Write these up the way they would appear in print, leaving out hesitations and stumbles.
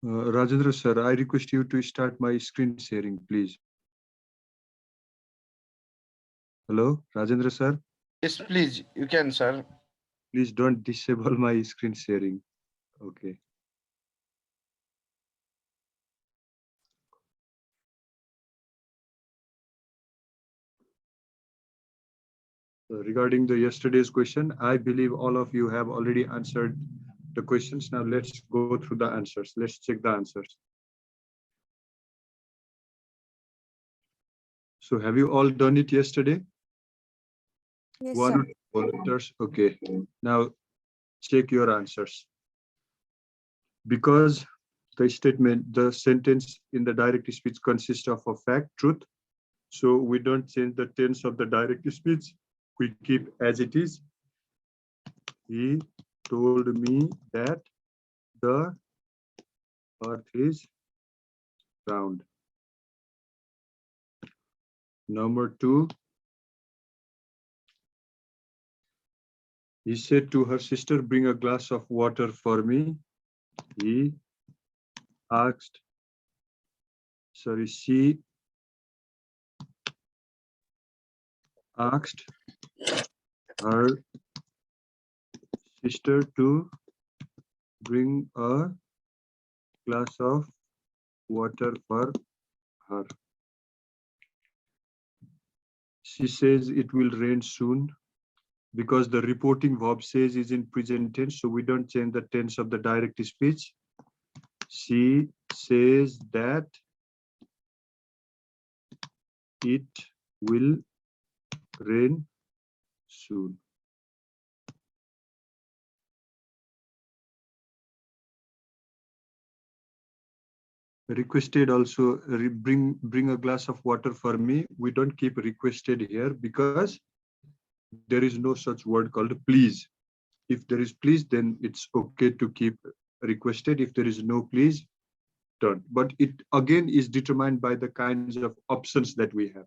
Rajendra sir, I request you to start my screen sharing, please. Hello, Rajendra sir. Yes, please, you can, sir. Please don't disable my screen sharing. Okay. Regarding the yesterday's question, I believe all of you have already answered the questions. Now let's go through the answers. Let's check the answers. So have you all done it yesterday? Yes, One sir. or two volunteers. Okay. Now check your answers. Because the sentence in the direct speech consists of a fact, truth. So we don't change the tense of the direct speech. We keep as it is. He told me that the earth is round. Number two, he said to her sister, bring a glass of water for me. He asked, sorry, she asked her sister to bring a glass of water for her. She says it will rain soon because the reporting verb says is in present tense, so we don't change the tense of the direct speech. She says that it will rain soon. Requested also, bring a glass of water for me. We don't keep requested here because there is no such word called please. If there is please, then it's okay to keep requested. If there is no please, don't. But it again is determined by the kinds of options that we have.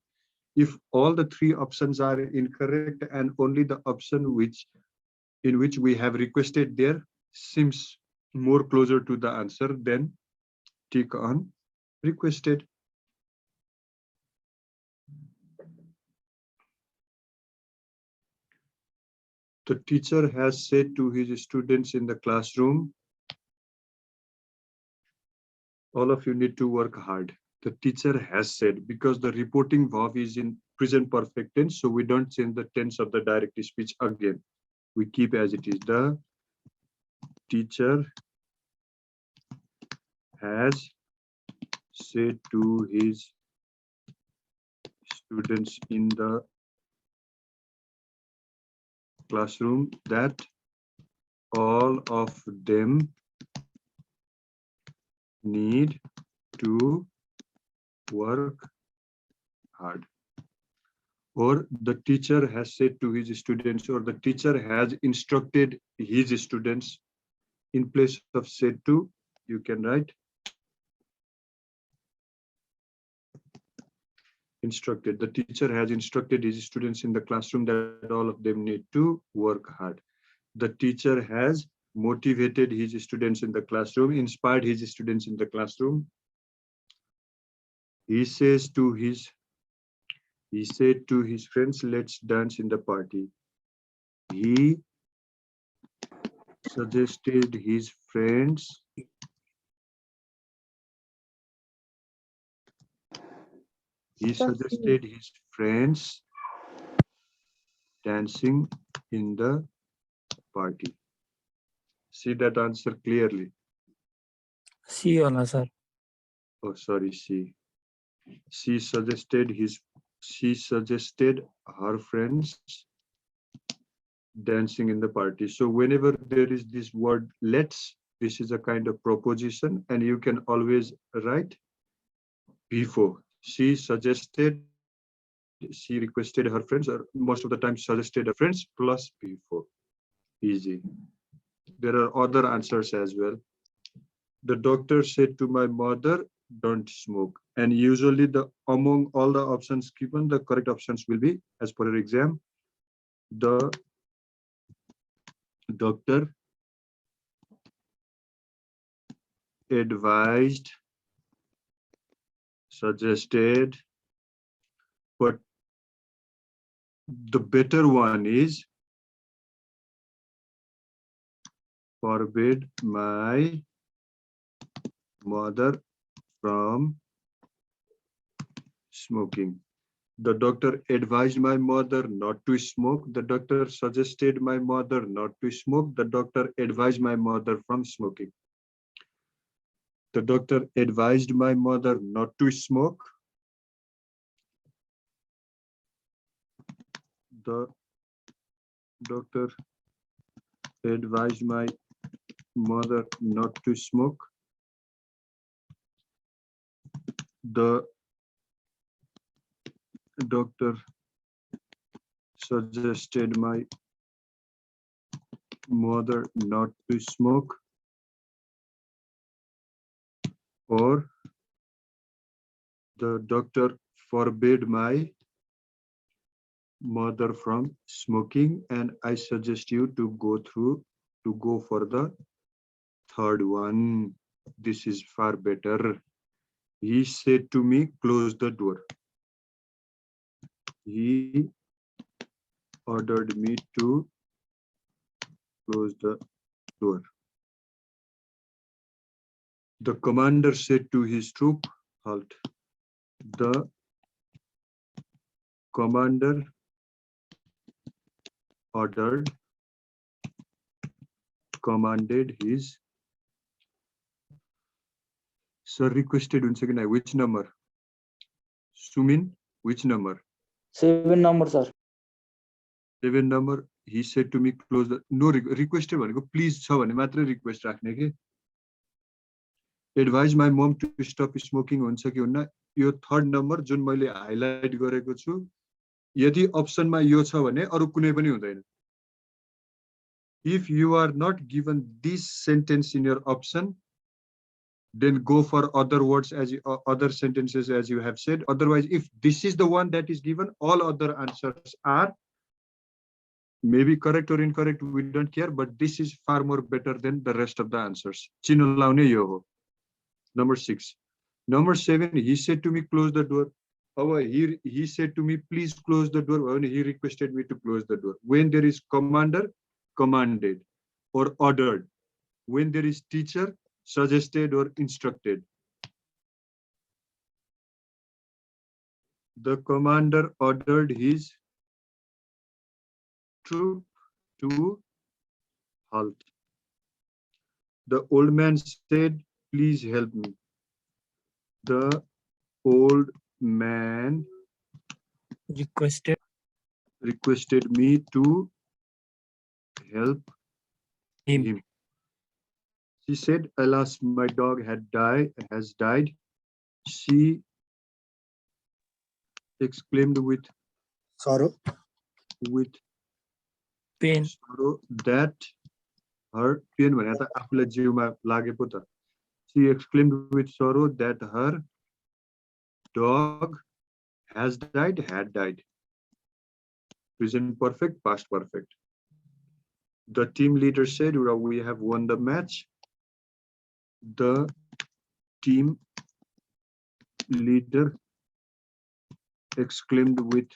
If all the three options are incorrect and only the option in which we have requested there seems more closer to the answer, then tick on requested. The teacher has said to his students in the classroom, all of you need to work hard. The teacher has said, because the reporting verb is in present perfect tense, so we don't change the tense of the direct speech again. We keep as it is. The teacher has said to his students in the classroom that all of them need to work hard. Or the teacher has said to his students, or the teacher has instructed his students. In place of said to, you can write instructed. The teacher has instructed his students in the classroom that all of them need to work hard. The teacher has motivated his students in the classroom, inspired his students in the classroom. He said to his friends, let's dance in the party. He suggested his friends dancing in the party. See that answer clearly. See, Ola, sir. Oh, sorry, she suggested her friends dancing in the party. So whenever there is this word let's, this is a kind of proposition, and you can always write before. She requested her friends, or most of the time suggested her friends plus before. Easy. There are other answers as well. The doctor said to my mother, don't smoke. And usually among all the options given, the correct options will be, as per your exam, the doctor advised, suggested, but the better one is forbid my mother from smoking. The doctor advised my mother not to smoke. The doctor suggested my mother not to smoke. The doctor advised my mother from smoking. The doctor advised my mother not to smoke. The doctor advised my mother not to smoke. The doctor suggested my mother not to smoke, or the doctor forbade my mother from smoking, and I suggest you to go for the third one. This is far better. He said to me, close the door. He ordered me to close the door. The commander said to his troop, halt. The commander commanded his. Sir requested once again. Which number? Sumin, which number? 7 number, sir. 7 number. He said to me, close the. No requested भनेको please छ भने मात्रै request राख्ने के. Advise my mom to stop smoking हुन्छ कि हुन्न. यो third number जुन मैले हाइलाइट गरेको छु, यदि अप्सनमा यो छ भने अरु कुनै पनि हुँदैन. If you are not given this sentence in your option, then go for other words as other sentences as you have said. Otherwise, if this is the one that is given, all other answers are maybe correct or incorrect, we don't care, but this is far more better than the rest of the answers. Chino laune yo ho. Number 6. Number 7, he said to me, close the door. He said to me, please close the door. When he requested me to close the door. When there is commander, commanded or ordered. When there is teacher, suggested or instructed. The commander ordered his troop to halt. The old man said, please help me. The old man requested me to help him. She said, alas, my dog has died. She exclaimed with sorrow, Pain. sorrow that her pain भने त आफुलाई जिउमा लागे पो त. She exclaimed with sorrow that her dog had died. Present perfect, past perfect. The team leader said, we have won the match. The team leader exclaimed with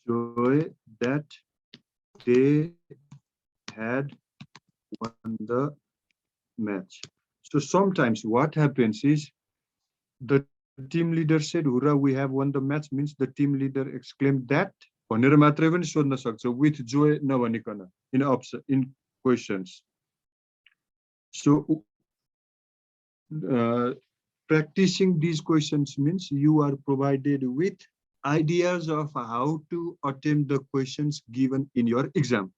joy that they had won the match. So sometimes what happens is the team leader said, hurrah, we have won the match, means the team leader exclaimed that भनेर मात्रै पनि सोध्न सक्छ with joy नभनिकन in questions. So practicing these questions means you are provided with ideas of how to attempt the questions given in your exam.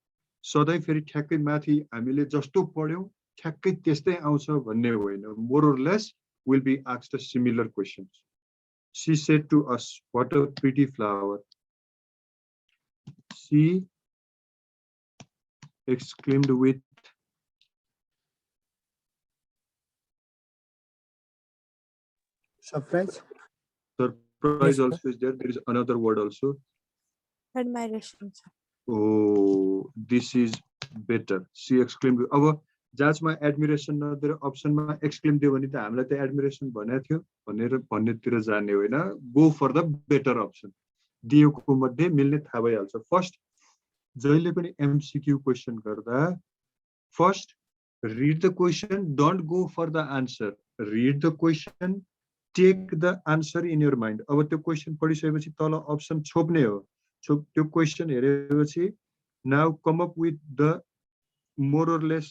सधैँ फेरि ठ्याक्कै माथि हामीले जस्तो पढ्यौं ठ्याक्कै त्यस्तै आउँछ भन्ने होइन. More or less will be asked similar questions. She said to us, what a pretty flower. She exclaimed with surprise, surprise. Yes, Also is there. There is another word also. Admiration, sir. Oh, this is better. She exclaimed. अब जाँचमा एडमिरेसन नदिएर अप्सनमा exclaim दियो भने त हामीलाई त एडमिरेसन भनेको थियो भनेर भन्नेतिर जाने होइन गो फर द बेटर अप्सन दिएको मध्ये मिल्ने थाहा भइहाल्छ फर्स्ट जहिले पनि एमसीक्यू क्वेसन गर्दा first read the question, don't go for the answer. Read the question, take the answer in your mind. अब त्यो क्वेसन पढिसकेपछि तल अप्सन छोप्ने हो त्यो question हेरेपछि now come up with the more or less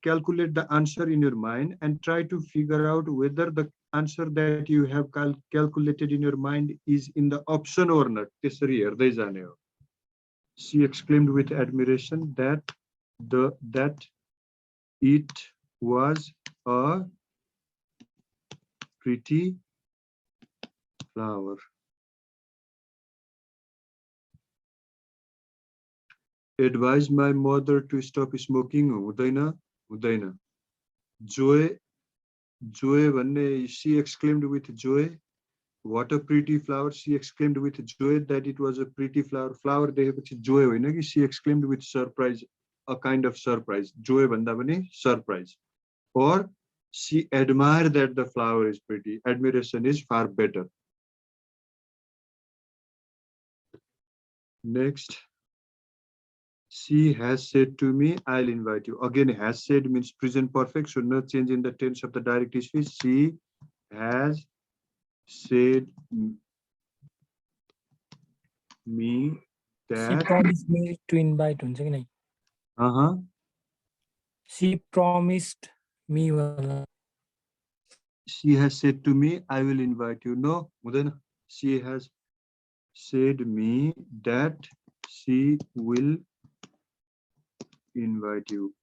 calculate the answer in your mind and try to figure out whether the answer that you have calculated in your mind is in the option or not. त्यसरी हेर्दै जाने हो. She exclaimed with admiration that it was a pretty flower. Advised my mother to stop smoking. हुँदैन. Joy भन्ने she exclaimed with joy. What a pretty flower. She exclaimed with joy that it was a pretty flower. Flower देखेपछि joy होइन कि she exclaimed with surprise. A kind of surprise. Joy भन्दा पनि surprise. Or she admired that the flower is pretty. Admiration is far better. Next, she has said to me, I'll invite you. Again, has said means present perfect, so no change in the tense of the direct speech. She has said me that. She promised me to invite. She promised me. She has said to me, I will invite you. No, she has said me that she will invite you.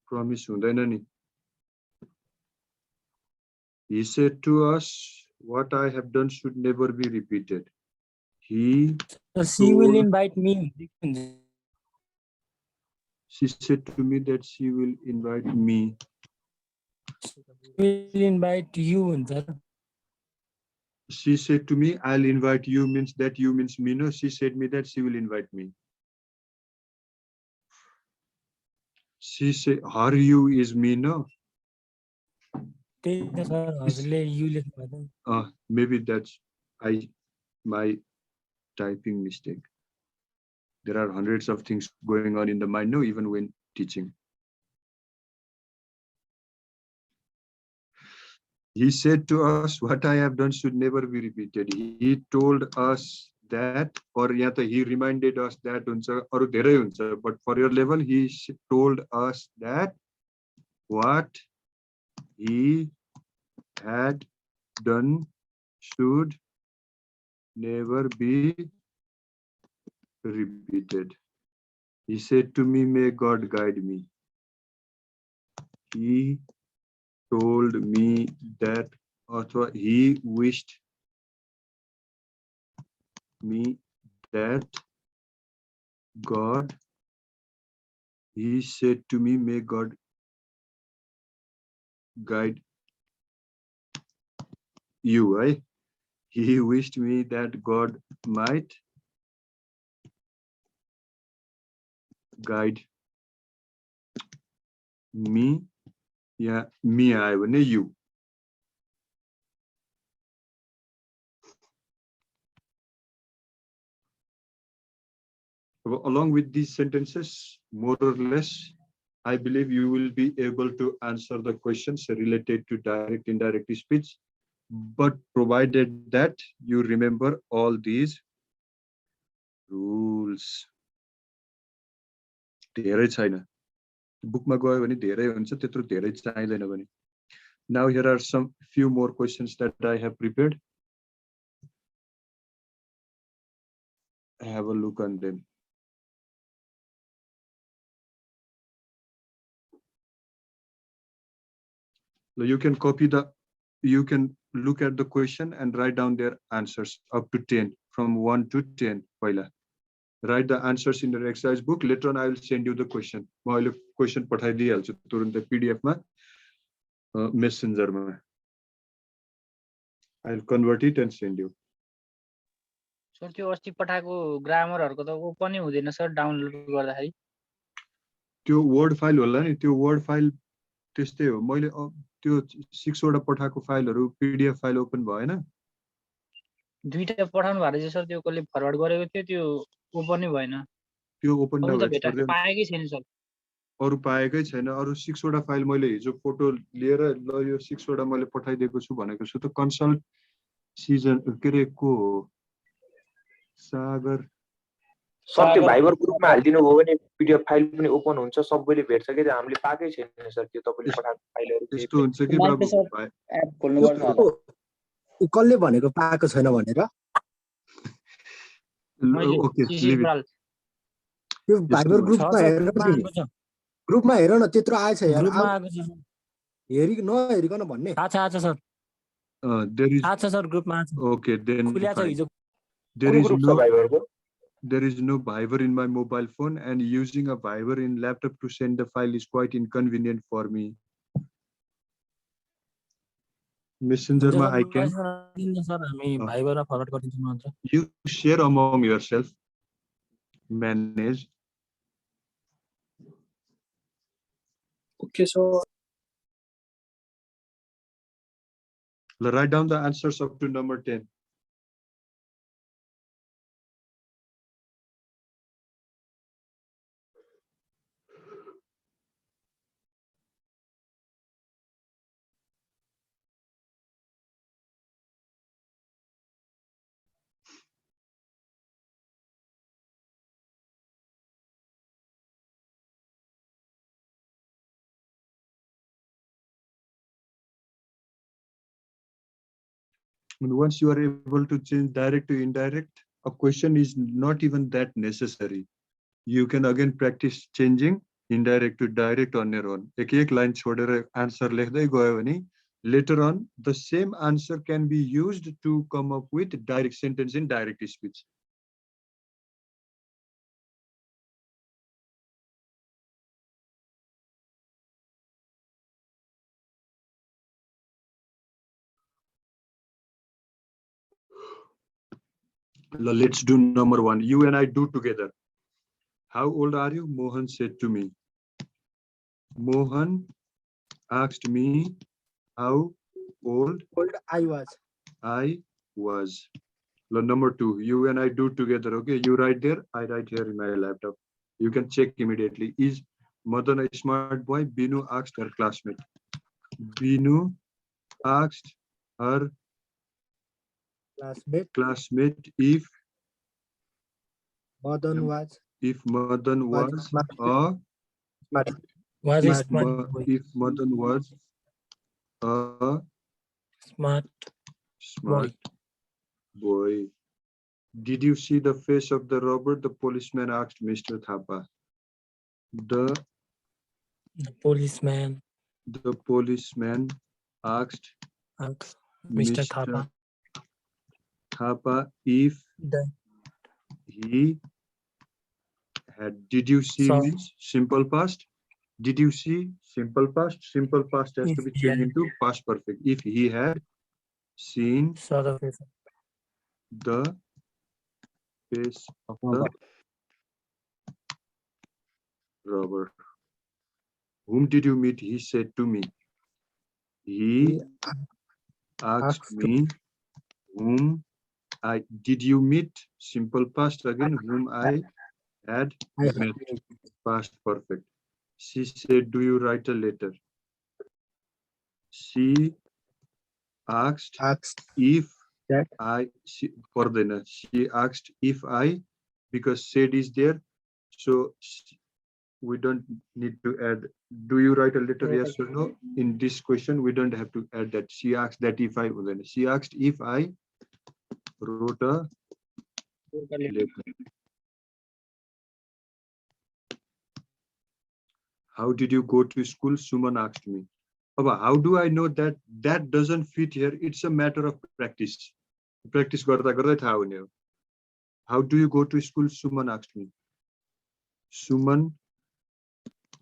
Promise हुँदैन नि. He said to us, what I have done should never be repeated. So she will invite me. She said to me that she will invite me. She will invite you. She said to me, I'll invite you means that you means me. No, she said me that she will invite me. She said, her you is me, no? Maybe that's my typing mistake. There are hundreds of things going on in the mind, no, even when teaching. He said to us, what I have done should never be repeated. He told us that, or he reminded us that, but for your level, he told us that what he had done should never be repeated. He said to me, may God guide me. He told me that, or he wished me that God, he said to me, may God guide you, right? He wished me that God might guide me. Yeah, me, I will you. Along with these sentences, more or less, I believe you will be able to answer the questions related to direct, indirect speech, but provided that you remember all these rules. Now here are some few more questions that I have prepared. Have a look on them. So you can you can look at the question and write down their answers up to 10, from 1 to 10. Write the answers in your exercise book. Later on, I will send you the question. Question the PDF messenger. I'll convert it and send you. Sir त्यो अस्ति पठाएको ग्रामरहरुको त उ पनि हुँदैन sir download गर्दाखेरि त्यो word file होला नि, त्यो वर्ड फाइल त्यस्तै हो। मैले त्यो 6 वटा पठाएको फाइलहरु पीडीएफ फाइल ओपन भएन। दुईटा पठाउनु भएको रहेछ सर, त्यो कसले फरवर्ड गरेको थियो, त्यो ओपन नै भएन। त्यो ओपन अरु त नभए भेटा छोड्दैन। पाएकै छैन सर। अरु पाएकै छैन। अरु 6 वटा फाइल मैले हिजो फोटो लिएर ल यो 6 वटा मैले पठाइदिएको छु भनेको छु। त कन्सल्ट सिजन के रे को हो? सागर सर त्यो भाइबर ग्रुपमा हालिदिनु भयो भने पीडीएफ फाइल पनि ओपन हुन्छ, सबैले भेट्छ के हामीले पाएकै छैन सर त्यो तपाईले पठाएको फाइलहरु केही यस्तो हुन्छ कि बाबु भाइ एप खोल्नुपर्छ होला। कसले भनेको पाएको छैन भनेर? मैले ओके सीसी लिभ बराल त्यो भाइबर ग्रुपमा हेर न तिमी। आएको छ, ग्रुपमा हेर न त्यत्रो आएछ यार। ग्रुपमा आएको छ सर। हेरि नहेरिकन भन्ने। आछ सर, देयर इज आछ सर, ग्रुपमा आछ। ओके देन खुल्या छ हिजो। there is ग्रुप no छ भाइबरको? there is no Viber in my mobile phone, and using a Viber in laptop to send the file is quite inconvenient for me. Messenger ma I can sir हामी भाइबरमा forward गरिदिन्छौँ मात्र। you share among yourself, manage. Okay, so Write down the answers up to number 10. And once you are able to change direct to indirect, a question is not even that necessary. You can again practice changing indirect to direct on your own. एक line छोडेर answer लेख्दै गयो भने later on the same answer can be used to come up with direct sentence in direct speech. Let's do number 1. You and I do together. How old are you? Mohan said to me. Mohan asked me how old I was. I was. Number 2, you and I do together. Okay, you write there, I write here in my laptop. You can check immediately. Is Madan a smart boy? Binu asked her classmate. Binu asked her classmate if Madan was. If Madan was smart. a Was if, a smart boy. if Madan was a Smart boy. Did you see the face of the robber? The policeman asked Mr. Thapa. The policeman asked Mr. Thapa. Thapa if he had. Did you see Saw. means simple past? Did you see simple past? Simple past has to be If he changed had. into past perfect. If he had seen Saw the face. the face of the robber. Whom did you meet? He said to me. He asked me whom I did you meet? Simple past again. Whom I had met. Past perfect. She said, do you write a letter? She asked if she asked if I, because said is there, so we don't need to add. Do you write a letter? Yes or no? In this question, we don't have to add that. She asked that if I, she asked if I wrote a letter. How did you go to school? Suman asked me. Baba, how do I know that that doesn't fit here? It's a matter of practice. Practice garda garda thaha hune ho. How do you go to school? Suman asked me. Suman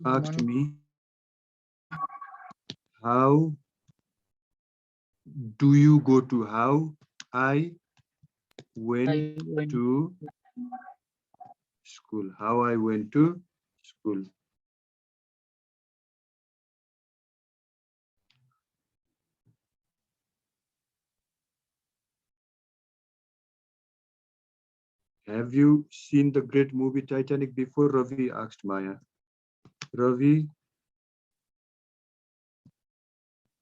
asked me, how do you go to? How I went to school. How I went to school. Have you seen the great movie Titanic before? Ravi asked Maya. Ravi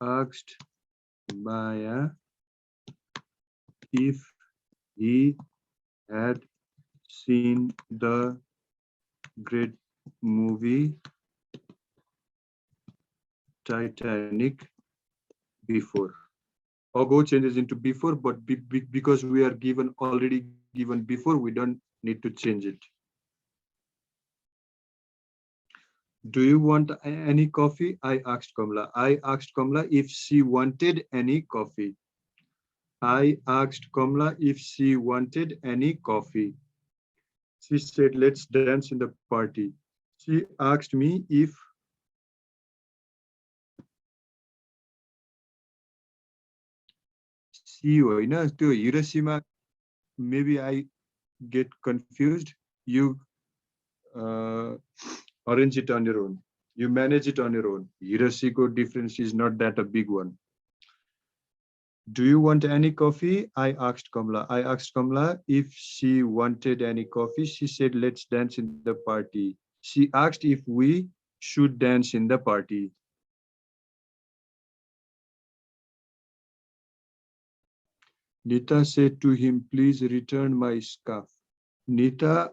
asked Maya if he had seen the great movie Titanic before. Ago changes into before, but because we are given already given before, we don't need to change it. Do you want any coffee? I asked Kamla. I asked Kamla if she wanted any coffee. I asked Kamla if she wanted any coffee. She said, let's dance in the party. She asked me if she, Hiroshima, maybe I get confused. You arrange it on your own. You manage it on your own. Hiroshima difference is not that a big one. Do you want any coffee? I asked Kamla. I asked Kamla if she wanted any coffee. She said, let's dance in the party. She asked if we should dance in the party. Nita said to him, please return my scarf. Nita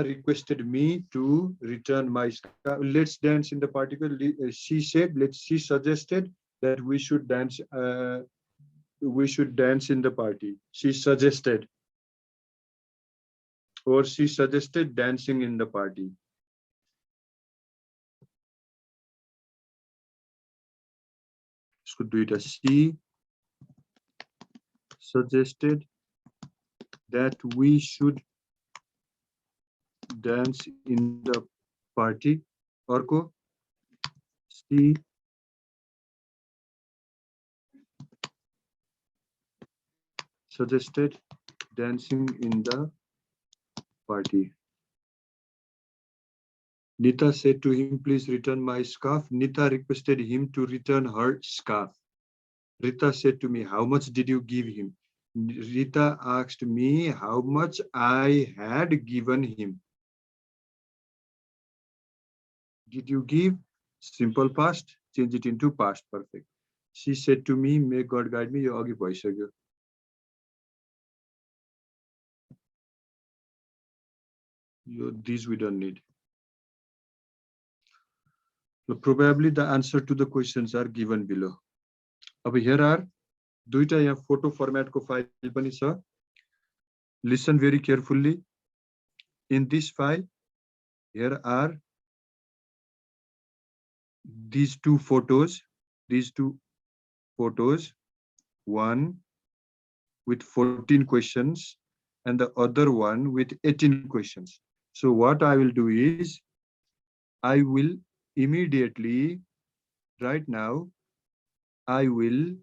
requested me to return my scarf. Let's dance in the party. She said, she suggested that we should dance in the party. She suggested, or she suggested dancing in the party. So do it as she suggested that we should dance in the party. Orko, she suggested dancing in the party. Nita said to him, please return my scarf. Nita requested him to return her scarf. Rita said to me, how much did you give him? Rita asked me how much I had given him. Did you give? Simple past, change it into past perfect. She said to me, may God guide me. Yo agi bhaisakyo. These we don't need. So probably the answer to the questions are given below. अब here are दुईटा यहाँ photo format को file पनि छ. Listen very carefully. In this file, here are these two photos. One with 14 questions and the other one with 18 questions. So what I will do is, I will immediately, right now, I will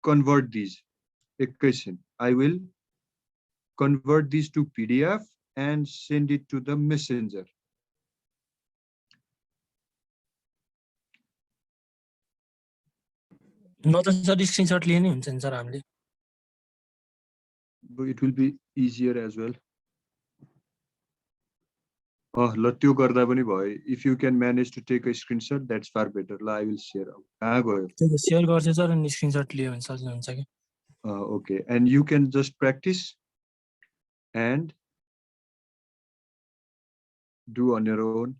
convert these. I will convert these to PDF and send it to the messenger. न त sir screenshot लिने हुन्छ नि sir हामीले. It will be easier as well. ल त्यो गर्दा पनि भयो. If you can manage to take a screenshot, that's far better. ल I will share. कहाँ गयो? त्यो शेयर गर्छु सर अनि स्क्रिनशट लियो भने सजिलो हुन्छ के. Okay, and you can just practice and do on your own.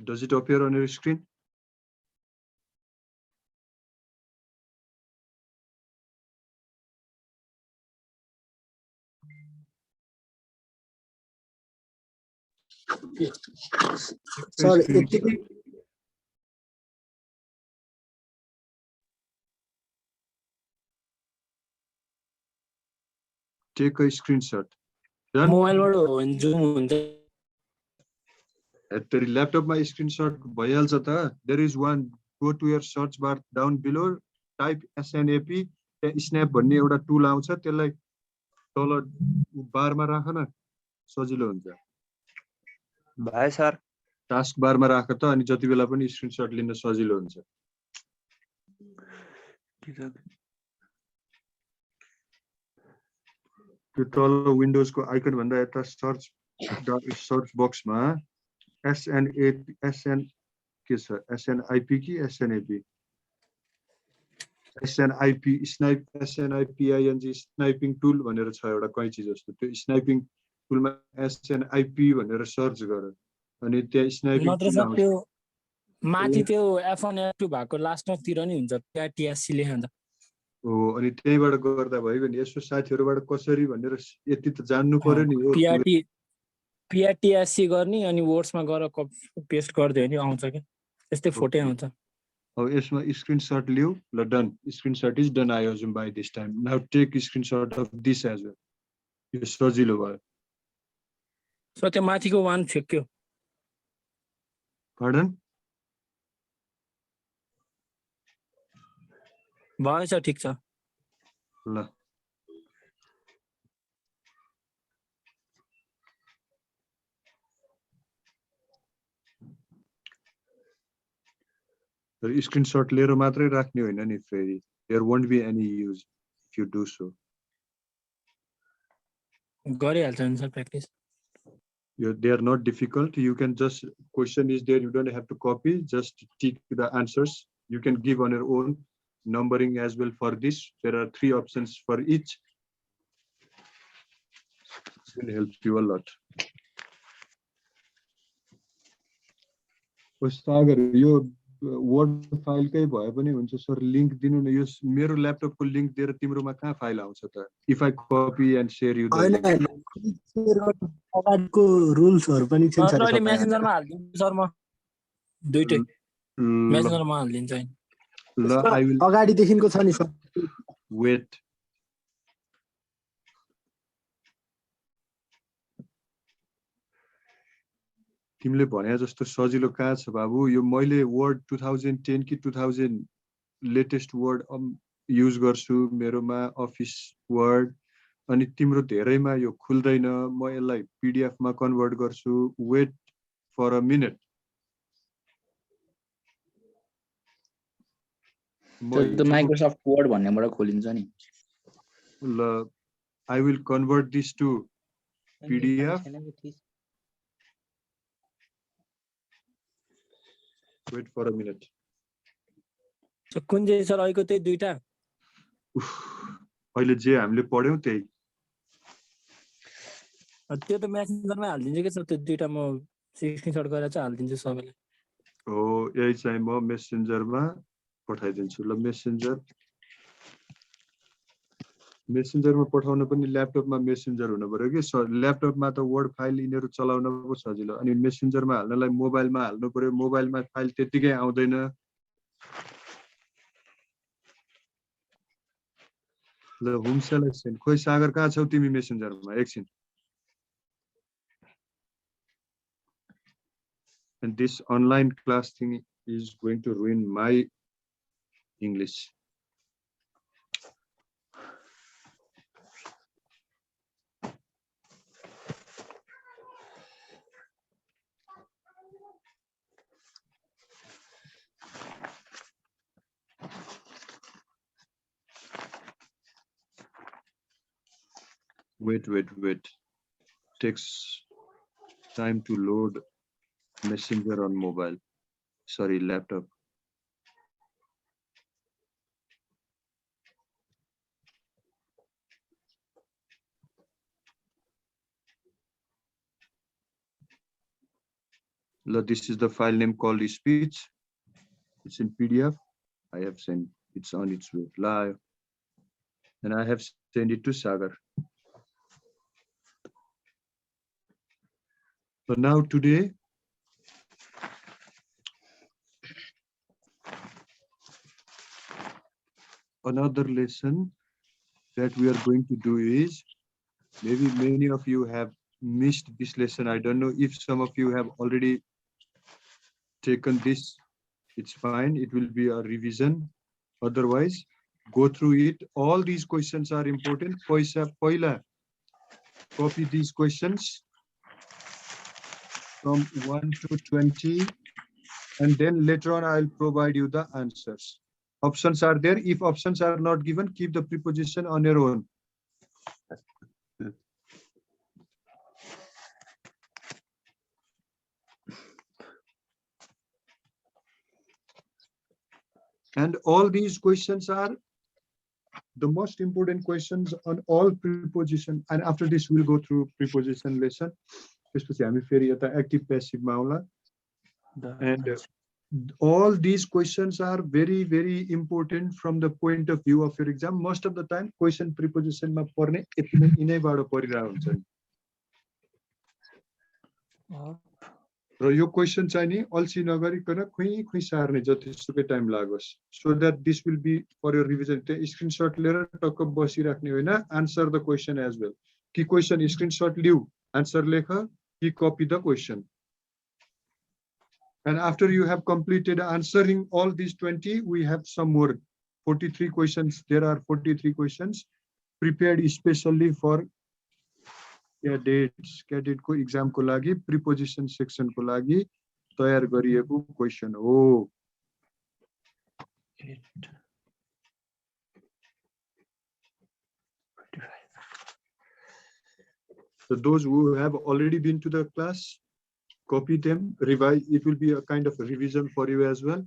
Does it appear on your screen? Sir यतिकै take a screenshot. Done? मोबाइलबाट हो भने जुम हुन्छ तेरी ल्यापटपमा स्क्रिनशट भइहाल्छ त. There is one, go to your search bar down below, type SNAP, त्यहाँ snap भन्ने एउटा टुल आउँछ, त्यसलाई तल बारमा राख न, सजिलो हुन्छ. भाइ सर टास्क बारमा राख त, अनि जति बेला पनि स्क्रिनशट लिन सजिलो हुन्छ. त्यो तल विन्डोजको आइकन भन्दा यता सर्च बक्समा SN के छ, SNIP कि SNAP, SNIP snipe, SNIPING sniping tool भनेर छ एउटा कैची जस्तो. त्यो स्नाइपिङ टुलमा SNIP भनेर सर्च गर, अनि त्यहाँ स्नाइपिङ नत्र टुल सर आउँछ. त्यो माथि त्यो F1 F2 भएको लास्टतिर नि हुन्छ PRTSC लेखेको हुन्छ हो, अनि त्यहीबाट गर्दा भयो नि. यसो साथीहरुबाट कसरी भनेर यति त जान्नु पर्यो नि. हो, PRTSC गर्ने अनि वर्ड्समा गएर पेस्ट गरिदियो भने आउँछ के त्यस्तै फोटो आउँछ. अब यसमा स्क्रिनशट लिऊ. ल done, screenshot is done I assume by this time. Now take screenshot of this as well. यो सजिलो भयो. सो त्यो माथिको वान फेक्यो. पार्डन? भएछ ठिक छ. ल स्क्रिनशट लिएर मात्रै राख्ने होइन नि फेरि. There won't be any use if you do so. गरिहाल्छ नि sir practice. They are not difficult. You can just, question is there, you don't have to copy, just tick the answers. You can give on your own numbering as well for this. There are 3 options for each. It will help you a lot. Sagar yo word file कै भए पनि हुन्छ sir, link दिनु न. यो मेरो ल्यापटपको link दिएर तिम्रोमा कहाँ फाइल आउँछ त? इफ आई कपी end share you the link. अगाडिको रुल्सहरु पनि छन् सर. अहिले मेसेन्जरमा हाल्दिन्छु सर, म दुईटै मेसेन्जरमा हाल्दिन्छु. ल आई विल अगाडि देखिनको छ नि सर. वेट. तिमीले भने जस्तो सजिलो कहाँ छ बाबु? यो मैले वर्ड 2010 कि 2000 लेटेस्ट वर्ड युज गर्छु मेरोमा, अफिस वर्ड. अनि तिम्रो धेरैमा यो खुल्दैन. म यसलाई PDF मा कन्भर्ट गर्छु. Wait for a minute. त्यो माइक्रोसफ्ट वर्ड भन्नेबाट खोलिन्छ नि. ल I will convert this to PDF. Wait for a minute. कुन चाहिँ सर अहिलेको त्यही दुईटा? अहिले जे हामीले पढ्यौं त्यही. त्यो त मेसेन्जरमै हाल्दिन्छु के सर. त्यो दुईटा म स्क्रिनशट गरेर चाहिँ हाल्दिन्छु सबैलाई. हो, यही चाहिँ म मेसेन्जरमा पठाइदिन्छु. ल मेसेन्जरमा पठाउन पनि ल्यापटपमा मेसेन्जर हुनु पर्यो कि सर. ल्यापटपमा त वर्ड फाइल यिनीहरू चलाउन पो सजिलो, अनि मेसेन्जरमा हाल्नलाई मोबाइलमा हाल्नु पर्यो. मोबाइलमा फाइल त्यतिकै आउँदैन. ल होम सेलेक्सन. खोइ सागर कहाँ छौ तिमी मेसेन्जरमा? एकछिन. And this online class thing is going to ruin my English. Wait. Takes time to load Messenger on mobile. Sorry, laptop. This is the file name called speech. It's in PDF. I have sent. It's on its way live, and I have sent it to Sagar. So now today, another lesson that we are going to do is Maybe many of you have missed this lesson. I don't know if some of you have already taken this. It's fine. It will be a revision. Otherwise, go through it. All these questions are important. Poila, copy these questions from 1 to 20. And then later on, I'll provide you the answers. Options are there. If options are not given, keep the preposition on your own. And all these questions are the most important questions on all preposition. And after this, we'll go through preposition lesson. Active passive maula. And all these questions are very, very important from the point of view of your exam. Most of the time, question preposition ma parne inai parira हुन्छ र यो question चाहिँ नि अल्छी नगरिकन खुइ सार्ने जतिसुकै time लागोस् so that this will be for your revision त्यो screenshot लिएर टक्क बसिराख्ने होइन answer the question as well कि क्वेशन स्क्रिनशट लिऊ आन्सर लेख कि copy the question and after you have completed answering all these 20 we have some more 43 questions there are 43 questions prepared especially for cadet को exam को लागि preposition section को लागि तयार गरिएको question हो so those who have already been to the class copy them revise it will be a kind of a revision for you as well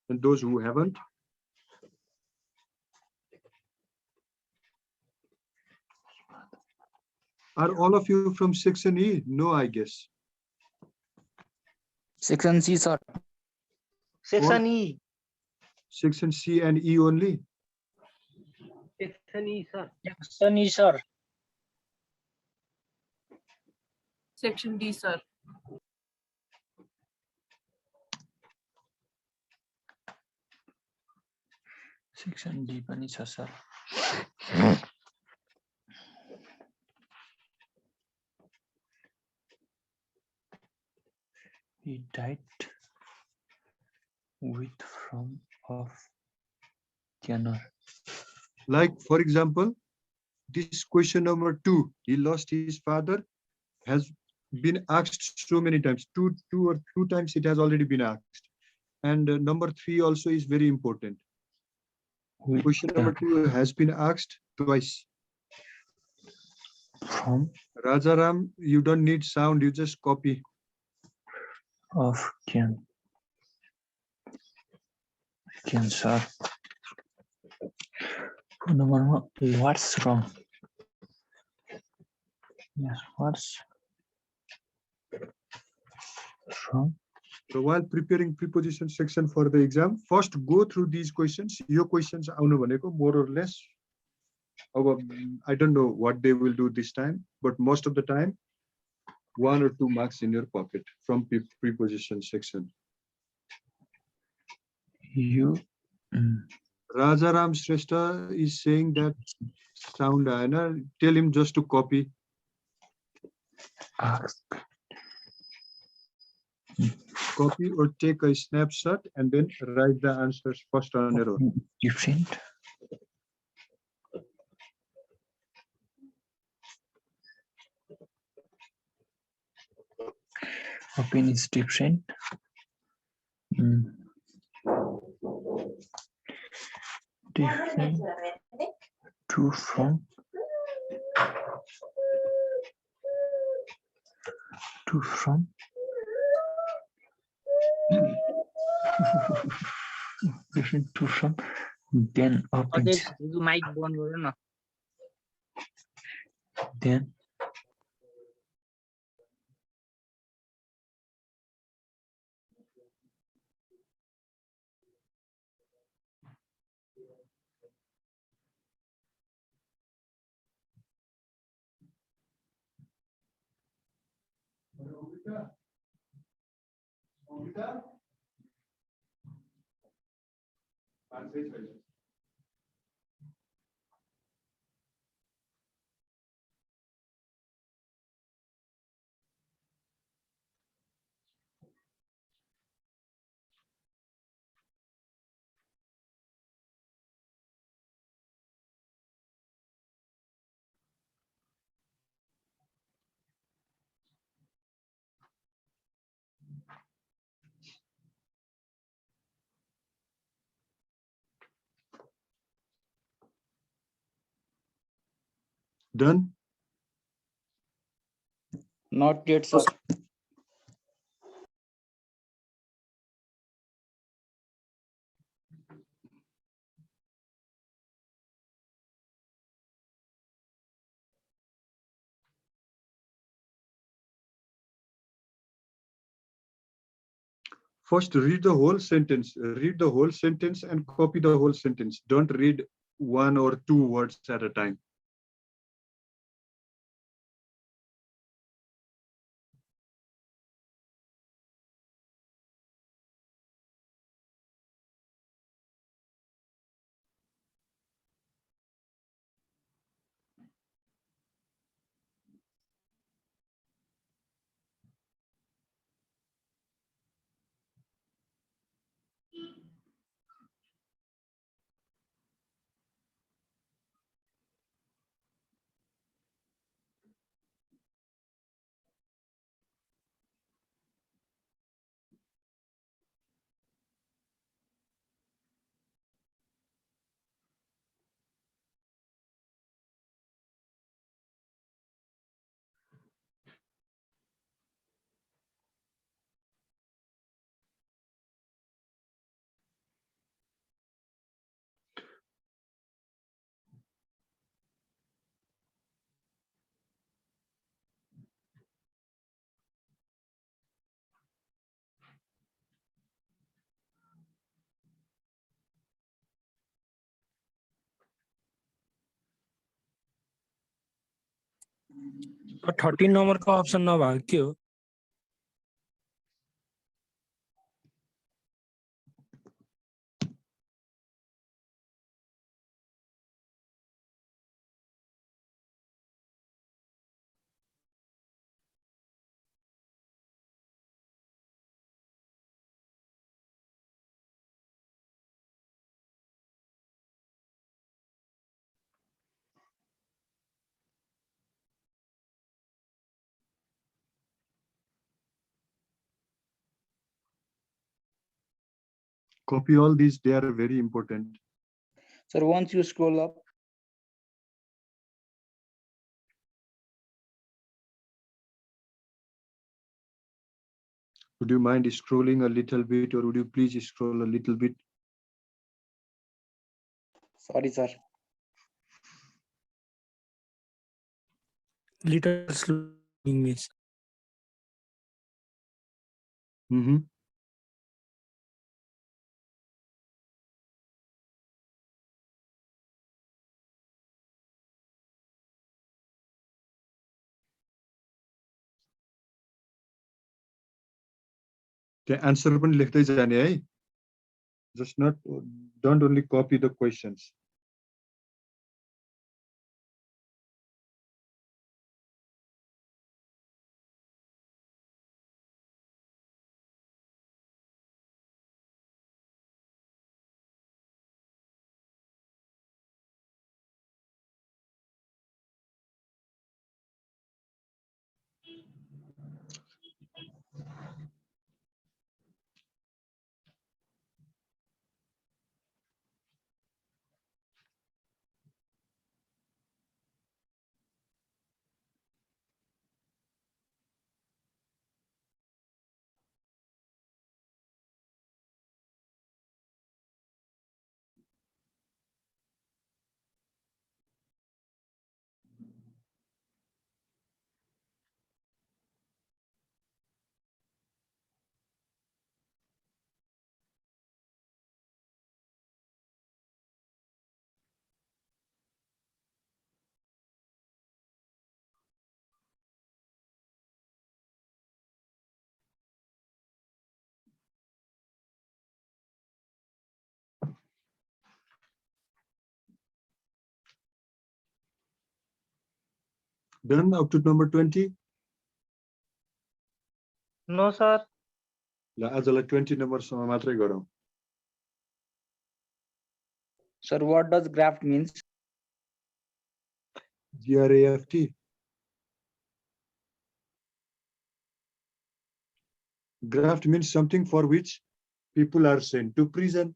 and those who haven't are all of you from section E? No, I guess. Section C, sir. Section E. Section C and E only? Section E, sir. Section E, sir. Section D, sir. Section D पनि छ sir. He died with from of tenor. Like for example, this question number 2, he lost his father, has been asked so many times. Two times it has already been asked. And number 3 also is very important. Question number 2 has been asked twice. From Rajaram, you don't need sound, you just copy. Of cancer. What's wrong? Yes, what's wrong? So while preparing preposition section for the exam, first go through these questions. Your questions more or less. I don't know what they will do this time, but most of the time, 1 or 2 marks in your pocket from preposition section. You. Rajaram Shrestha is saying that sound. Tell him just to copy. Copy or take a snapshot and then write the answers first on your own. Different. Open is different. Different to from different to from then opens mic बन्द गर न then Done? Not yet, sir. First, read the whole sentence. Read the whole sentence and copy the whole sentence. Don't read one or two words at a time. और 13 number का option नभएको के हो? Copy all these, they are very important. Sir, once you scroll up, Would you mind scrolling a little bit, or would you please scroll a little bit? sorry, sir. Little slow miss. Mm-hmm. The answer पनि लेख्दै जाने है. Just not, don't only copy the questions. Done up to number 20. No, sir. ल आजलाई 20 नम्बरसम्म मात्रै गरौँ. Sir, what does graft means? GRAFT. Graft means something for which people are sent to prison.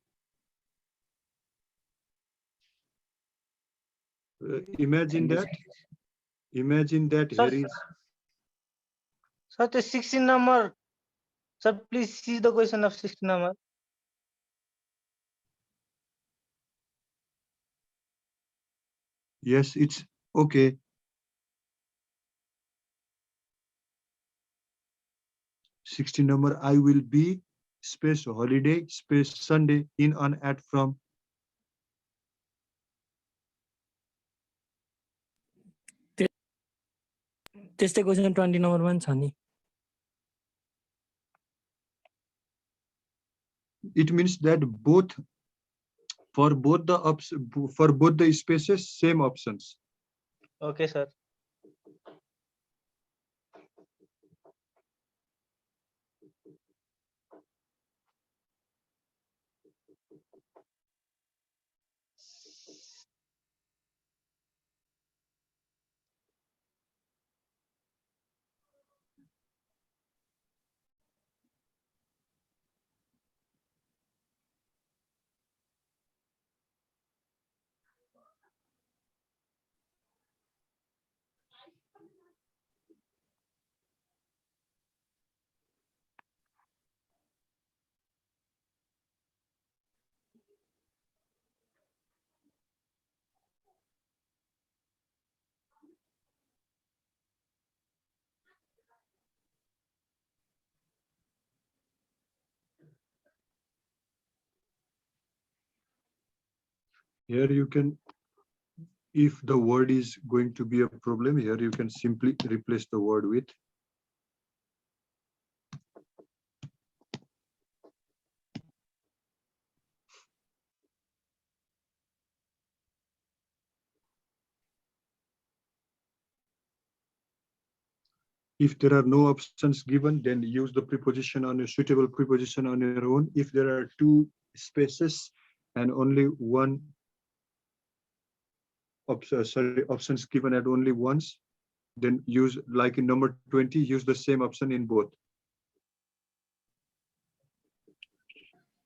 Imagine that Imagine that Sir, here is sir, the 16 number. Sir, please see the question of 16 number. yes, it's okay. Sixty number. I will be space holiday space Sunday in on at from. त्यस्तै question 20 नम्बरमा पनि छ नि It means that for both the spaces same options. Okay, sir. Here you can, if the word is going to be a problem, here you can simply replace the word with. If there are no options given, then use the preposition on a suitable preposition on your own. If there are two spaces and only one options given at only once, then use, like in number 20, use the same option in both.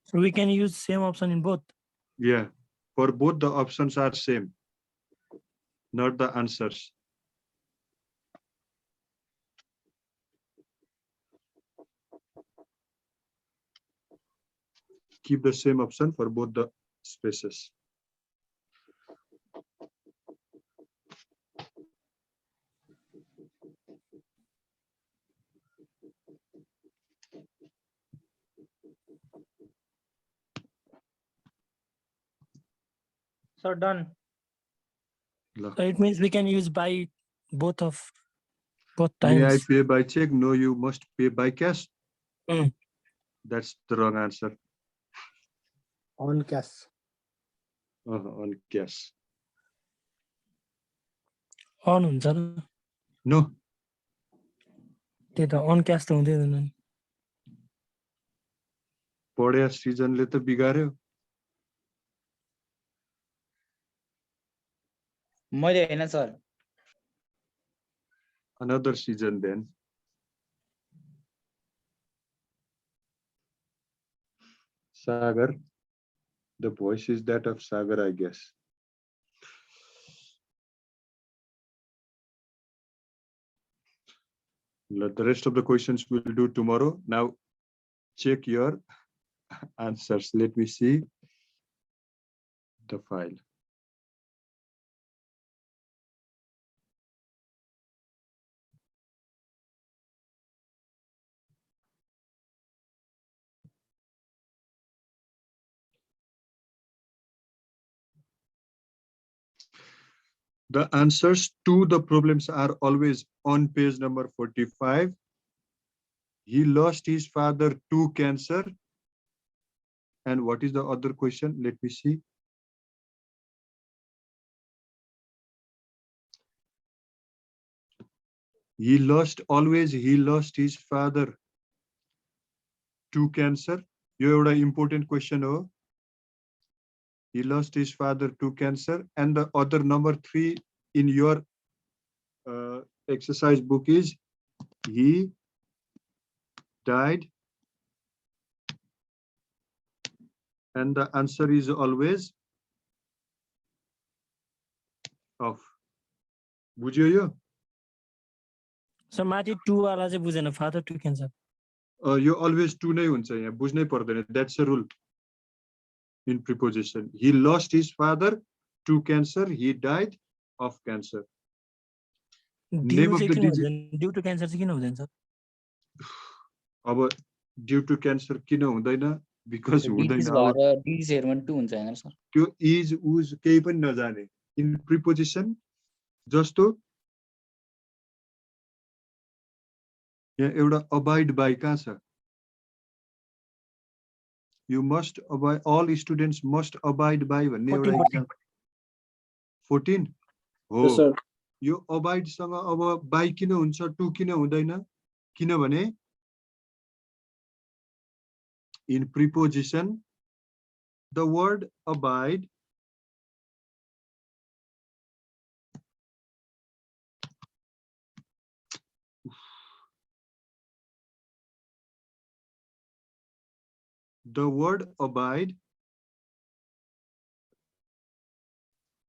So we can use same option in both. Yeah, for both the options are same, not the answers. Keep the same option for both the spaces. Sir, done. So it means we can use by both May I times. pay by check? No, you must pay by cash. Mm. That's the wrong answer. On cash. On cash. On हुन्छ र No. त्यही त अन क्यास त हुँदैन नि पढ्या सिजनले त बिगार्यो मैले हैन sir another season then. Sagar, the voice is that of Sagar, I guess. The rest of the questions we'll do tomorrow. Now check your answers. Let me see the file. The answers to the problems are always on page number 45. He lost his father to cancer. And what is the other question? Let me see. He lost his father to cancer. You have an important question. Oh, he lost his father to cancer. And the other number 3 in your exercise book is he died. And the answer is always of. बुझ्यो यो? Sir माथि 2 वाला चाहिँ बुझेन father to cancer यो always to नै हुन्छ यहाँ बुझ्नै पर्दैन that's a rule in preposition he lost his father to cancer he died of cancer name of the disease due to cancer चाहिँ किन हुँदैन सर अब ड्यू टु क्यान्सर किन हुँदैन बिकज हुँदैन अब डिजिजहरुमा 2 हुन्छ हैन सर त्यो इज उज केही पनि नजाने इन प्रिपोजिसन जस्तो यहाँ एउटा अबाइड बाई कहाँ छ you must abide all students must abide by भन्ने एउटा एक्जाम्पल 14 हो Yes, sir. यो अबाइड सँग अब बाई किन हुन्छ टु किन हुँदैन किनभने in preposition the word abide the word abide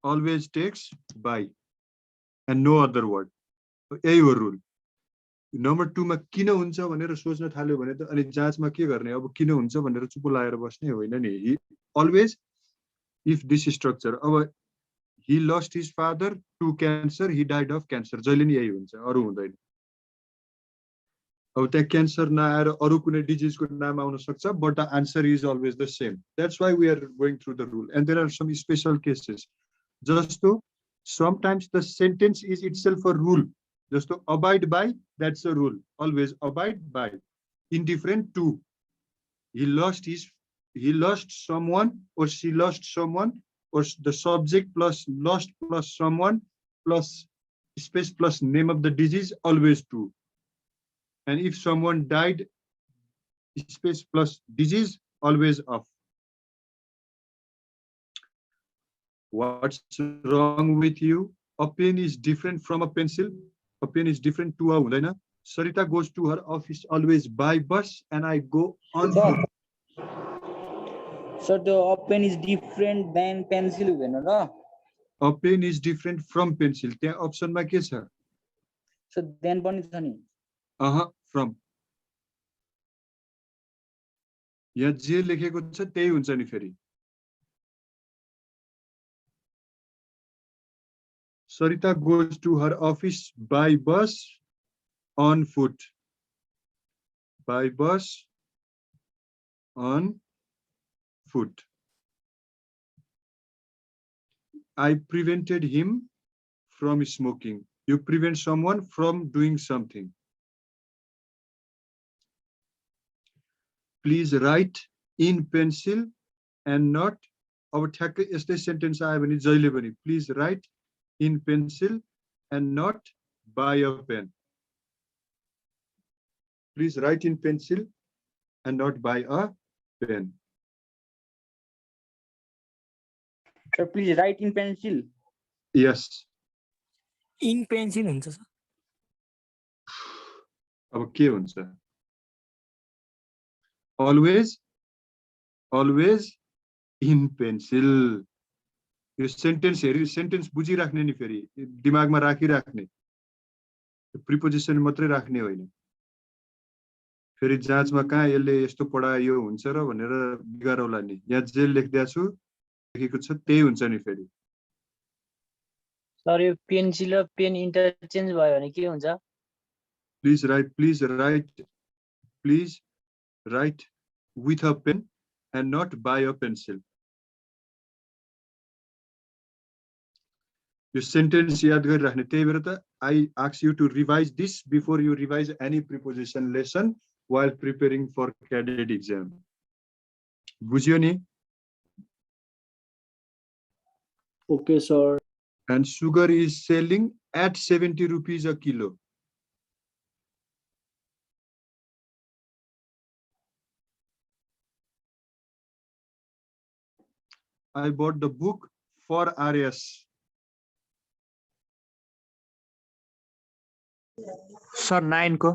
always takes by and no other word यही हो रुल नम्बर 2 मा किन हुन्छ भनेर सोच्न थाल्यो भने त अनि जाँचमा के गर्ने अब किन हुन्छ भनेर चुप लाएर बस्ने होइन नि ही अलवेज इफ दिस स्ट्रक्चर अब he lost his father to cancer he died of cancer जहिले नि यही हुन्छ अरु हुँदैन अब त्यहाँ क्यान्सर नआएर अरु कुनै डिजिजको नाम आउन सक्छ but the answer is always the same that's why we are going through the rule and there are some special cases जस्तो sometimes the sentence is itself a rule जस्तो abide by that's a rule always abide by indifferent to he lost someone or she lost someone or the subject plus lost plus someone plus space plus name of the disease always true and if someone died space plus disease always off what's wrong with you a pen is different from a pencil a pen is different to a hudaina Sarita goes to her office always by bus and I go on foot sir त्यो pen is different than pencil हुँदैन र a pen is different from pencil त्यहाँ अप्सनमा के छ sir then पनि छ नि from यहाँ जे लेखेको छ त्यही हुन्छ नि फेरि Sarita goes to her office by bus on foot by bus on foot I prevented him from smoking you prevent someone from doing something please write in pencil and not अब ठ्याक्कै यस्तै सेन्टेन्स आयो भने जहिले पनि please write in pencil and not by a pen please write in pencil and not by a pen sir please right in pencil yes in pencil हुन्छ sir अब के हुन्छ always in pencil yo sentence हेरी sentence बुझिराख्ने नि फेरि दिमागमा राखिराख्ने preposition मात्रै राख्ने होइन फेरि जाँचमा कहाँ यसले यस्तो पढायो हुन्छ र भनेर बिगारौला नि यहाँ जे लेख्दै छु लेखेको छ त्यही हुन्छ नि फेरि सर यो पेन्सिल र पेन इन्टरचेन्ज भयो भने के हुन्छ please write with a pen and not by a pencil yo sentence याद गरिराख्ने त्यही भएर त I ask you to revise this before you revise any preposition lesson while preparing for cadet exam बुझ्यो नि Okay, sir. and sugar is selling at 70 rupees a kilo I bought the book for RS sir 9 को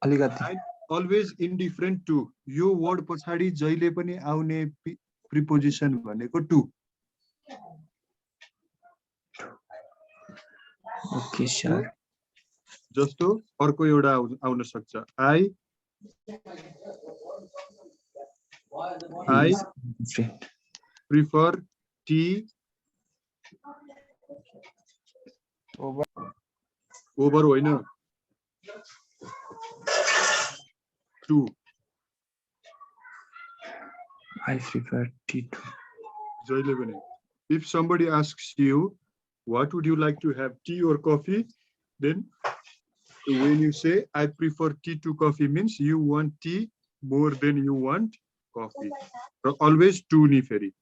अलिकति always indifferent to yo word पछाडी जहिले पनि आउने preposition भनेको to okay sir जस्तो अर्को एउटा आउन सक्छ I prefer tea over होइन to I prefer tea to. जहिले पनि if somebody asks you what would you like to have, tea or coffee, then when you say I prefer tea to coffee means you want tea more than you want coffee. Always to ni फेरि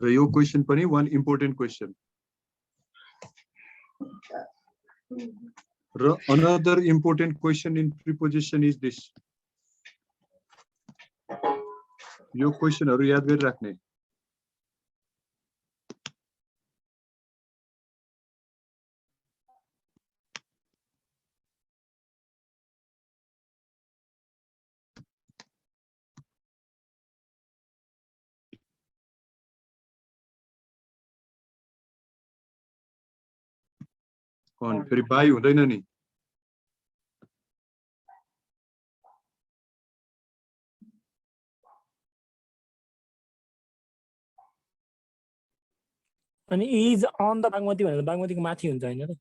र यो question पनि one important question. र another important question in preposition is this. यो क्वेशनहरु याद गरिराख्ने. फेरि बाई हुँदैन नि. अनि इज अन द बागमती भनेर बागमतीको माथि हुन्छ हैन र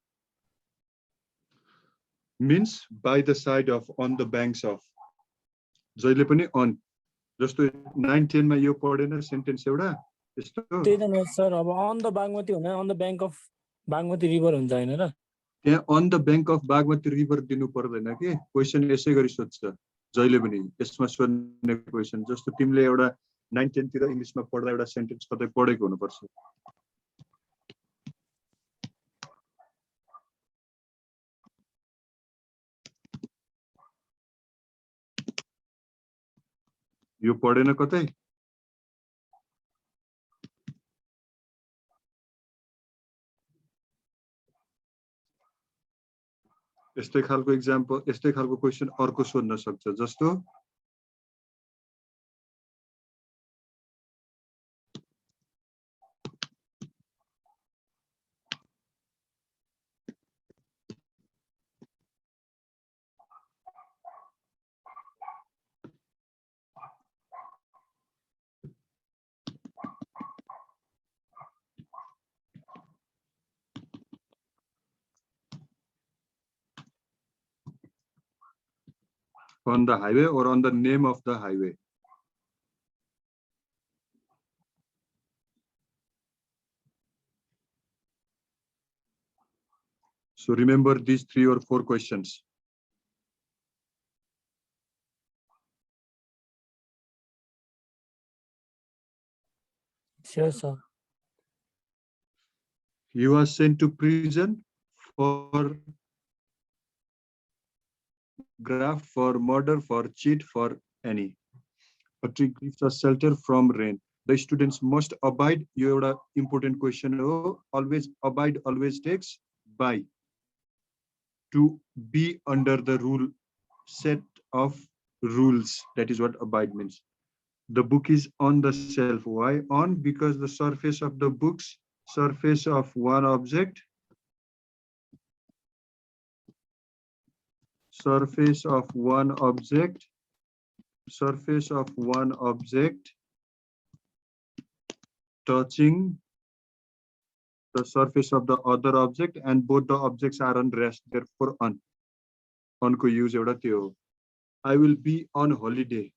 Means by the side of, on the banks of. जहिले पनि on. जस्तो 9-10 मा यो पढेन सेन्टेन्स एउटा यस्तो. त्यही त न सर अब अन द बागमती हुँदैन on the bank of Bagmati river हुन्छ हैन र त्यहाँ on the bank of Bagmati river दिनु पर्दैन के. क्वेशन यसै गरी सोध्छ जहिले पनि यसमा सोध्ने क्वेशन. जस्तो तिमीले एउटा 9-10 तिर इंग्लिशमा पढ्दा एउटा सेन्टेन्स कतै पढेको हुनुपर्छ. यो पढेन कतै. यस्तै खालको एक्जाम्पल यस्तै खालको क्वेशन अर्को सोध्न सक्छ. जस्तो on the highway or on the name of the highway. So remember these 3 or 4 questions. Sure, sir. He was sent to prison for graft, for murder, for cheat, for any. A tree gives us shelter from rain. The students must abide. Your important question. Always abide. Always takes by. To be under the rule, set of rules. That is what abide means. The book is on the shelf. Why on? Because the surface of the book's surface of one object. Surface of one object. Surface of one object touching the surface of the other object, and both the objects are on rest, therefore on. On ko use euta tyo ho. I will be on holiday.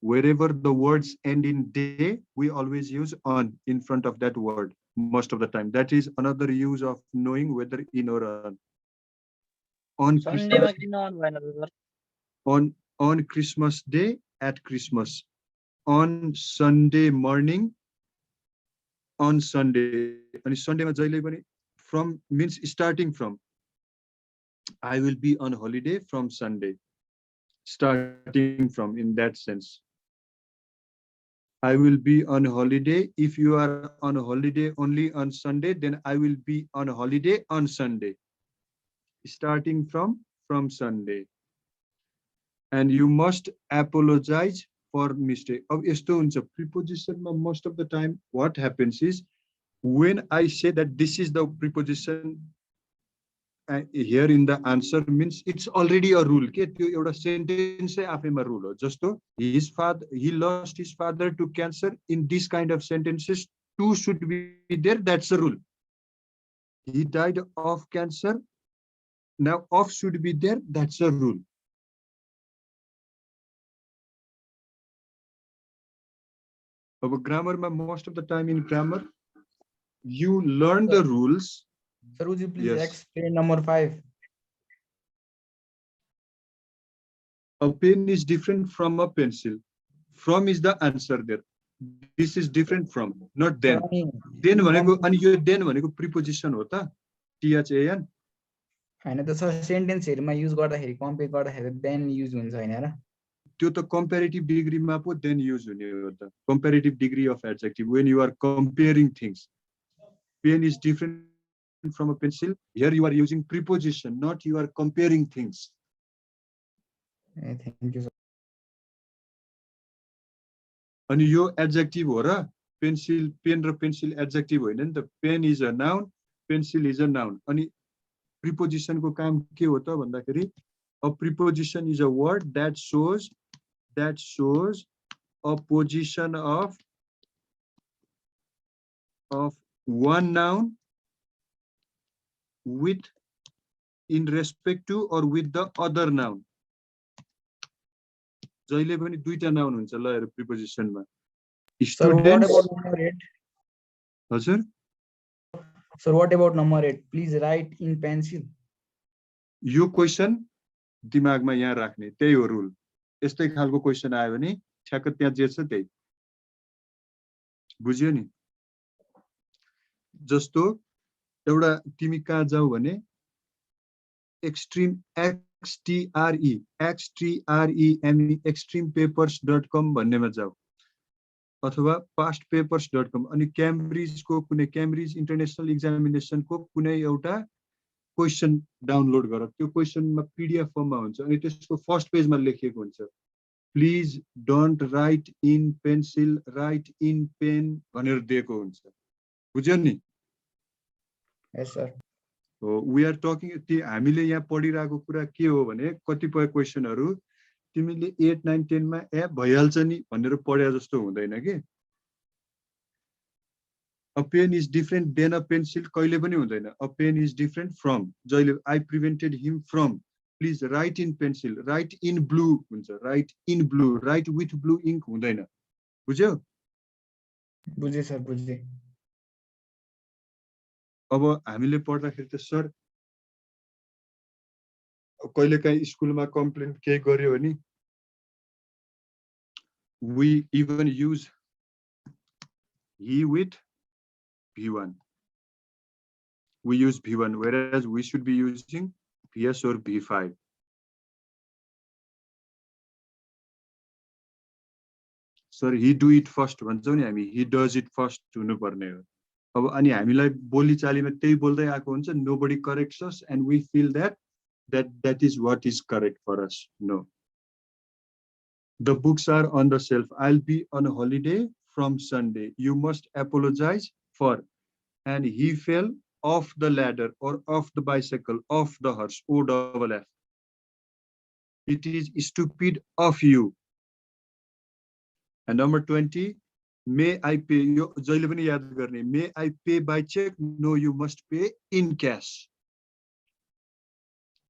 Wherever the words end in day, we always use on in front of that word most of the time. That is another use of knowing whether in or on. On Christmas, on Christmas day, at Christmas. On Sunday morning, on Sunday. And Sunday ma jaile pani from means starting from. I will be on holiday from Sunday. Starting from, in that sense. I will be on holiday. If you are on holiday only on Sunday, then I will be on holiday on Sunday. Starting from Sunday. And you must apologize for mistake. Of preposition most of the time what happens is when I say that this is the preposition here in the answer means it's already a rule के त्यो एउटा sentence चाहिँ आफैमा rule हो जस्तो he lost his father to cancer in this kind of sentences two should be there that's a rule he died of cancer now of should be there that's a rule अब grammar मा most of the time in grammar you learn the rules. Sir, would you please Yes. explain number 5? A pen is different from a pencil. From is the answer there. This is different from, not then. Then भनेको अनि यो then भनेको preposition हो त THAN. हैन त sir सेन्टेन्सहरुमा use गर्दाखेरि compare गर्दाखेरि then use हुन्छ हैन र त्यो त comparative degree मा पो then use हुने हो त. Comparative degree of adjective when you are comparing things. Pen is different from a pencil. Here you are using preposition, not you are comparing things. Thank you sir. अनि यो adjective हो र pencil pen र pencil adjective होइन नि त pen is a noun pencil is a noun अनि preposition को काम के हो त भन्दाखेरि a preposition is a word that shows a position of one noun with in respect to or with the other noun जहिले पनि दुईटा नाउन हुन्छ ल हेर प्रिपोजिसन मा Sir, what about number 8? हजुर Sir, what about number 8? Please write in pencil. Yo question दिमागमा यहाँ राख्ने त्यही हो रुल यस्तै खालको क्वेशन आयो भने ठ्याक्क त्यहाँ जे छ त्यही बुझ्यो नि जस्तो एउटा तिमी कहाँ जाऊ भने एक्सट्रीम extremepapers.com भन्नेमा जाऊ अथवा pastpapers.com अनि क्याम्ब्रिजको कुनै क्याम्ब्रिज इन्टरनेशनल एक्जामिनेसनको कुनै एउटा क्वेशन डाउनलोड गर त्यो क्वेशनमा पीडीएफ फर्ममा हुन्छ अनि त्यसको फर्स्ट पेजमा लेखिएको हुन्छ please don't right in pencil right in pen भनेर दिएको हुन्छ बुझ्यो नि Yes sir. we are talking हामीले यहाँ पढिरहेको कुरा के हो भने कतिपय क्वेशनहरु तिमीले 8 9 10 मा ए भइहाल्छ नि भनेर पढ्या जस्तो हुँदैन के a pen is different than a pencil कहिले पनि हुँदैन a pen is different from जहिले I prevented him from please write in pencil write in blue हुन्छ write in blue write with blue ink हुँदैन बुझ्यौ बुझे सर बुझे अब हामीले पढ्दाखेरि त सर कहिलेकाहीँ स्कुलमा कम्प्लेन के गर्यो भने we even use he with V1 we use V1 whereas we should be using VS or V5 sir he do it first भन्छौ नि हामी he does it first हुनुपर्ने हो अब अनि हामीलाई बोलीचालीमा त्यही बोल्दै आएको हुन्छ nobody corrects us and we feel that is what is correct for us no the books are on the shelf I'll be on a holiday from Sunday you must apologize for and he fell off the ladder or off the bicycle off the horse O double F it is stupid of you and number 20 may I pay you जहिले पनि याद गर्ने may I pay by check no you must pay in cash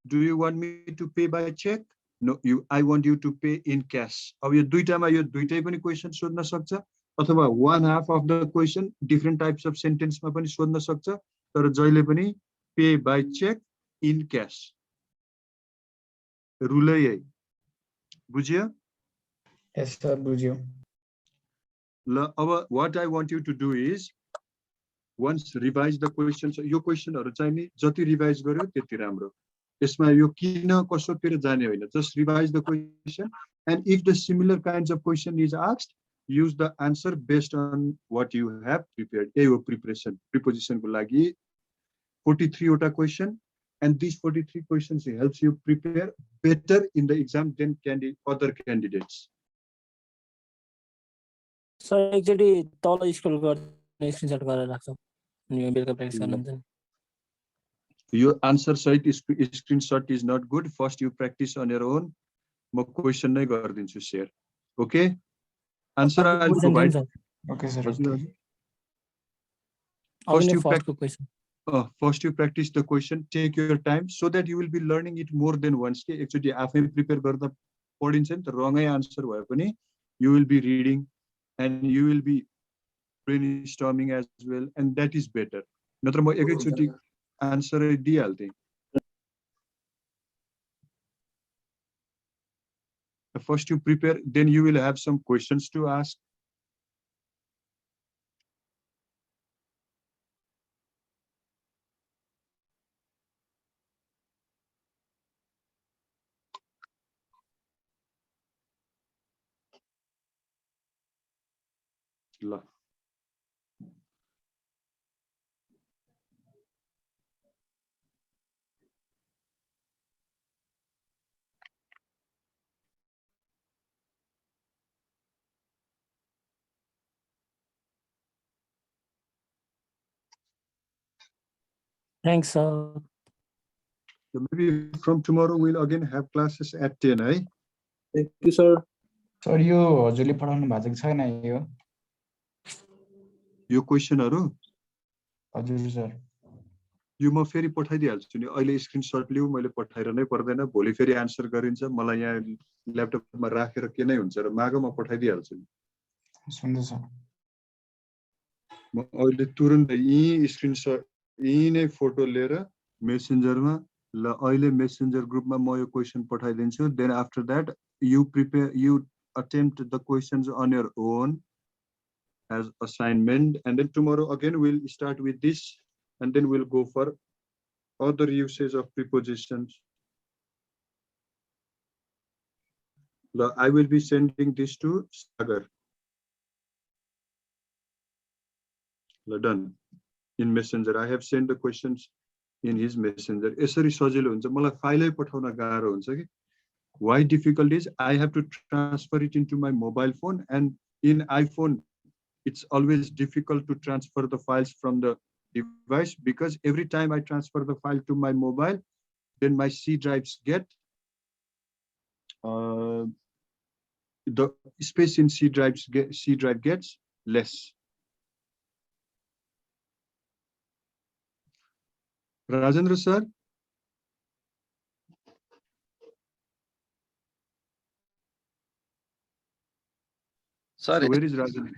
do you want me to pay by check no I want you to pay in cash अब यो दुईटामा यो दुईटै पनि question सोध्न सक्छ अथवा one half of the question different types of sentence मा पनि सोध्न सक्छ तर जहिले पनि pay by check in cash rule यही बुझ्यो Yes sir बुझ्यो अब what I want you to do is once revise the questions यो क्वेशनहरु चाहिँ नि जति रिभाइज गर्यो त्यति राम्रो यसमा यो किन कसोतिर जाने होइन just revise the question and if the similar kinds of question is asked use the answer based on what you have prepared यही हो preparation preposition को लागि 43 वटा question and these 43 questions helps you prepare better in the exam than other candidates sir एकचोटि तल school गर्ने screenshot गरेर राख्छौ अनि बेलुका प्र्याक्टिस गर्न हुन्छ नि Your answer site is screenshot is not good. First you practice on your own. म question नै गरिदिन्छु share. Okay? Answer I'll Question provide. sir. Okay, sir. First Okay. you First question. first you practice the question, take your time so that you will be learning it more than once. Actually, आफै prepare गर्दा पढिन्छ नि त, wrong answer भए पनि you will be reading and you will be brainstorming as well, and that is better. नत्र म एकैचोटि answer दिइहाल्थेँ. First you prepare, then you will have some questions to ask. ल Thanks sir. So maybe from tomorrow we'll again have classes at 10, है? Thank you, sir. Sir यो हजुरले पठाउनु भएको छैन यो यो क्वेशनहरु हजुर सर यो म फेरि पठाइदिइहाल्छु नि. अहिले स्क्रिनशट लिऊ, मैले पठाएर नै पर्दैन. भोलि फेरि आन्सर गरिन्छ. मलाई यहाँ ल्यापटपमा राखेर के नै हुन्छ र माग म पठाइदिइहाल्छु नि. सुन्दै सर म अहिले तुरुन्त यही स्क्रिनशट यही नै फोटो लिएर मेसेन्जरमा ल अहिले मेसेन्जर ग्रुपमा म यो क्वेशन पठाइदिन्छु. Then after that you prepare, you attempt the questions on your own as assignment, and then tomorrow again we'll start with this, and then we'll go for other usage of prepositions. I will be sending this to Sagar. Done in messenger. I have sent the questions in his messenger. यसरी सजिलो हुन्छ. मलाई फाइलै पठाउन गाह्रो हुन्छ कि. Why difficult is I have to transfer it into my mobile phone, and in iPhone it's always difficult to transfer the files from the device, because every time I transfer the file to my mobile, then my C drives get the space in C drive gets less. Rajendra sir, Sir, so where is Rajendra?